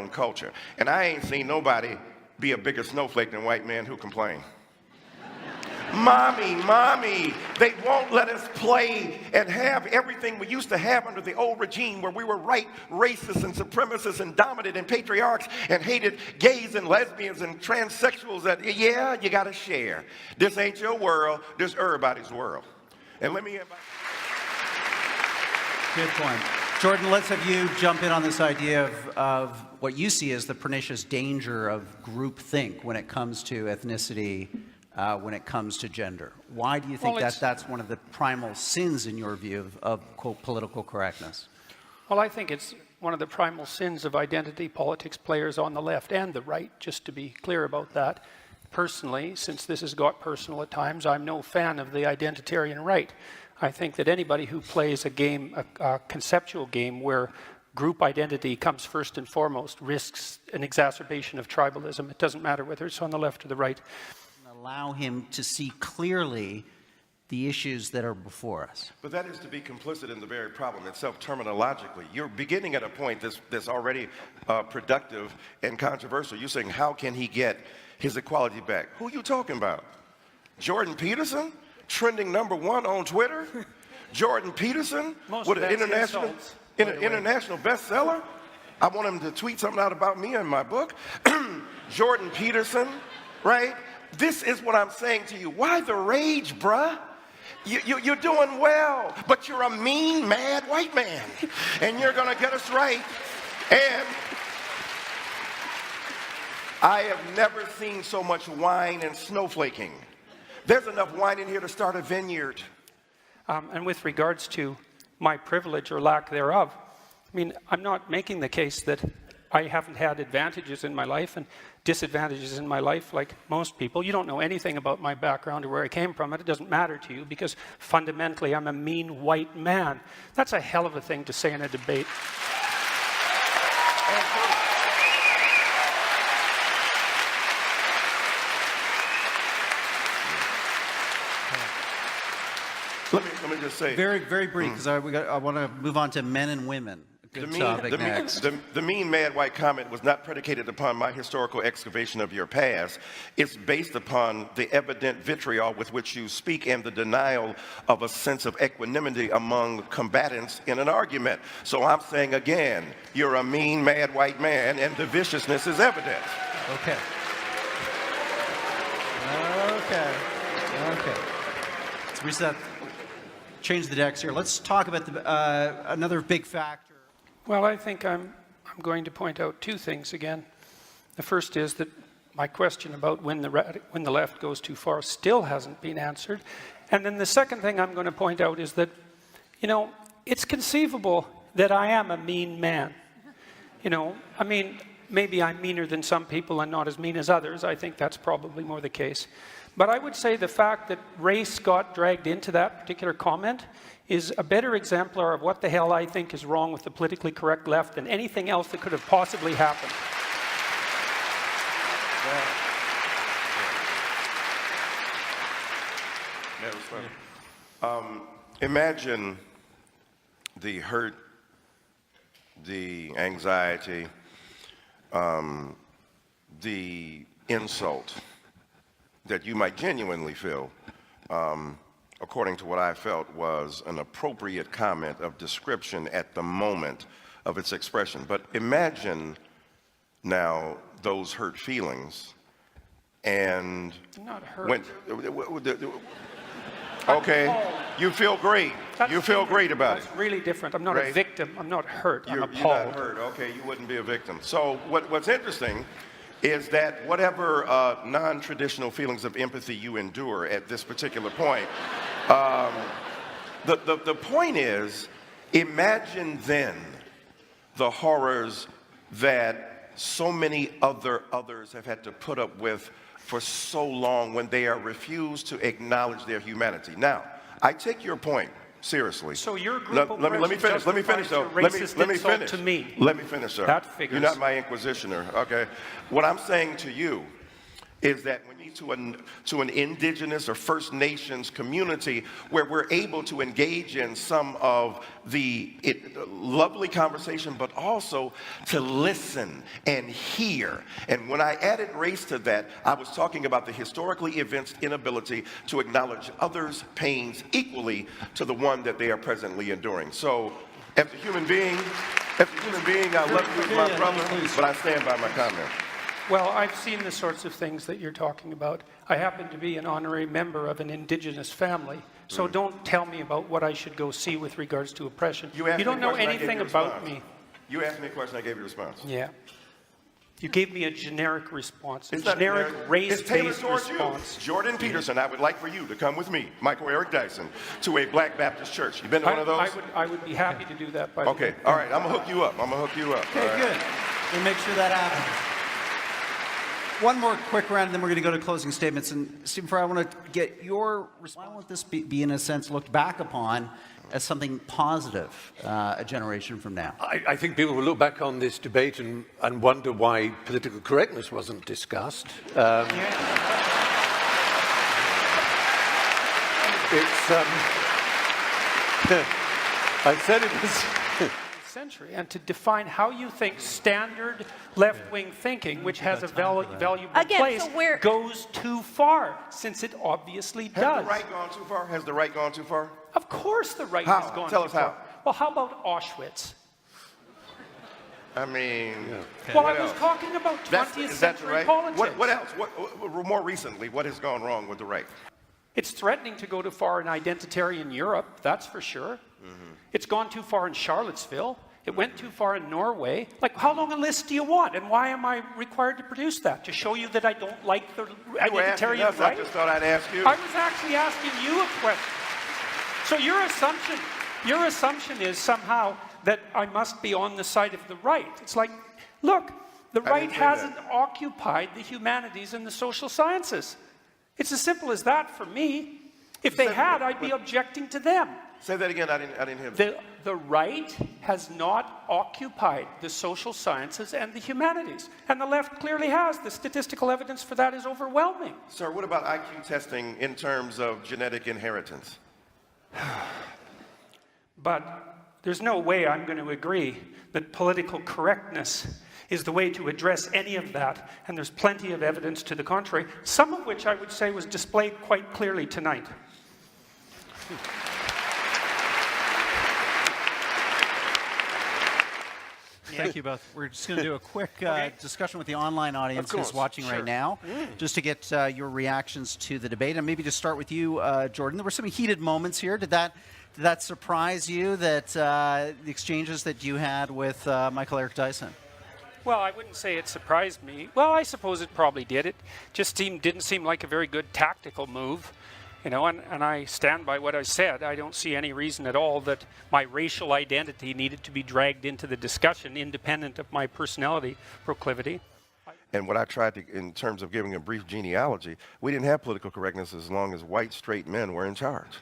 own culture. And I ain't seen nobody be a bigger snowflake than white men who complain. Mommy, they won't let us play and have everything we used to have under the old regime where we were racist and supremacists and dominant and patriarchs and hated gays and lesbians and transsexuals. That, yeah, you got to share. This ain't your world, this everybody's world. And let me invite. Good point. Jordan, let's have you jump in on this idea of what you see as the pernicious danger of groupthink when it comes to ethnicity, when it comes to gender. Why do you think that's one of the primal sins, in your view, of quote, political correctness? Well, I think it's one of the primal sins of identity politics players on the left and the right, just to be clear about that. Personally, since this has got personal at times, I'm no fan of the identitarian right. I think that anybody who plays a game, a conceptual game where group identity comes first and foremost, risks an exacerbation of tribalism. It doesn't matter whether it's on the left or the right. Allow him to see clearly the issues that are before us. But that is to be complicit in the very problem itself terminologically. You're beginning at a point that's already productive and controversial. You're saying, how can he get his equality back? Who are you talking about? Jordan Peterson? Trending #1 on Twitter? Jordan Peterson? With an international bestseller? I want him to tweet something out about me in my book. Jordan Peterson, right? This is what I'm saying to you. Why the rage, bruh? You're doing well, but you're a mean, mad white man. And you're going to get us right. And I have never seen so much wine and snowflaking. There's enough wine in here to start a vineyard. And with regards to my privilege or lack thereof, I mean, I'm not making the case that I haven't had advantages in my life and disadvantages in my life like most people. You don't know anything about my background or where I came from, and it doesn't matter to you because fundamentally I'm a mean white man. That's a hell of a thing to say in a debate. Let me just say. Very, very brief, because I want to move on to men and women. The mean, mad white comment was not predicated upon my historical excavation of your past. It's based upon the evident vitriol with which you speak and the denial of a sense of equanimity among combatants in an argument. So I'm saying again, you're a mean, mad white man, and the viciousness is evident. Okay. Let's reset. Change the decks here. Let's talk about another big factor. Well, I think I'm going to point out two things again. The first is that my question about when the left goes too far still hasn't been answered. And then the second thing I'm going to point out is that, you know, it's conceivable that I am a mean man. You know, I mean, maybe I'm meaner than some people and not as mean as others. I think that's probably more the case. But I would say the fact that race got dragged into that particular comment is a better exemplar of what the hell I think is wrong with the politically correct left than anything else that could have possibly happened. Imagine the hurt, the anxiety, the insult that you might genuinely feel, according to what I felt was an appropriate comment of description at the moment of its expression. But imagine now those hurt feelings and not hurt. Okay, you feel great. You feel great about it. That's really different. I'm not a victim. I'm not hurt. I'm appalled. You're not hurt. Okay, you wouldn't be a victim. So what's interesting is that whatever non-traditional feelings of empathy you endure at this particular point, the point is, imagine then the horrors that so many others have had to put up with for so long when they are refused to acknowledge their humanity. Now, I take your point seriously. So your group of let me finish. Let me finish, though. Let me finish. To me. Let me finish, sir. That figures. You're not my inquisitioner, okay? What I'm saying to you is that we need to an indigenous or First Nations community where we're able to engage in some of the lovely conversation, but also to listen and hear. And when I added race to that, I was talking about the historically evinced inability to acknowledge others' pains equally to the one that they are presently enduring. So, as a human being, I love you as my brother, but I stand by my comment. Well, I've seen the sorts of things that you're talking about. I happen to be an honorary member of an indigenous family, so don't tell me about what I should go see with regards to oppression. You don't know anything about me. You asked me a question, I gave you a response. Yeah. You gave me a generic response, a It's not generic race-based towards response. you. Jordan Peterson, I would like for you to come with me, Michael Eric Dyson, to a Black Baptist church. You been to one of those? I would be happy to do that, by the way. Okay, all right, I'm gonna hook you up. Okay, All right. good. We'll make sure that happens. One more quick round, and then we're going to go to closing statements. And Stephen Fry, I want to get your response. Why won't this be, in a sense, looked back upon as something positive a generation from now? I think people will look back on this debate and wonder why political correctness wasn't discussed. It's I said it was. Century, and to define how you think standard left-wing thinking, which has a valuable place, goes too far, since it obviously does. Has the right gone too far? Has the right gone too far? Of course the right How? has gone Tell too us far. how. Well, how about Auschwitz? I mean, Well, what I was else? talking about 20th Is that the century right? politics. What else? What more recently, what has gone wrong with the right? It's threatening to go too far in identitarian Europe, that's for sure. It's gone too far in Charlottesville. It went too far in Norway. Like, how long a list do you want? And why am I required to produce that? To show you that I don't like the identitarian us, right? I just thought I'd ask you. I was actually asking you a question. So your assumption is somehow that I must be on the side of the right. It's like, look, the right hasn't occupied the humanities and the social sciences. It's as simple as that for me. If they had, I'd be objecting to them. Say that again, I didn't hear that. The right has not occupied the social sciences and the humanities. And the left clearly has. The statistical evidence for that is overwhelming. Sir, what about IQ testing in terms of genetic inheritance? But there's no way I'm going to agree that political correctness is the way to address any of that. And there's plenty of evidence to the contrary, some of which I would say was displayed quite clearly tonight. Thank you both. We're just going to do a quick discussion with the online audience who's watching right now, just to get your reactions to the debate. And maybe to start with you, Jordan. There were some heated moments here. Did that surprise you, that the exchanges that you had with Michael Eric Dyson? Well, I wouldn't say it surprised me. Well, I suppose it probably did. It just didn't seem like a very good tactical move. You know, and I stand by what I said. I don't see any reason at all that my racial identity needed to be dragged into the discussion, independent of my personality proclivity. And what I tried to, in terms of giving a brief genealogy, we didn't have political correctness as long as white, straight men were in charge.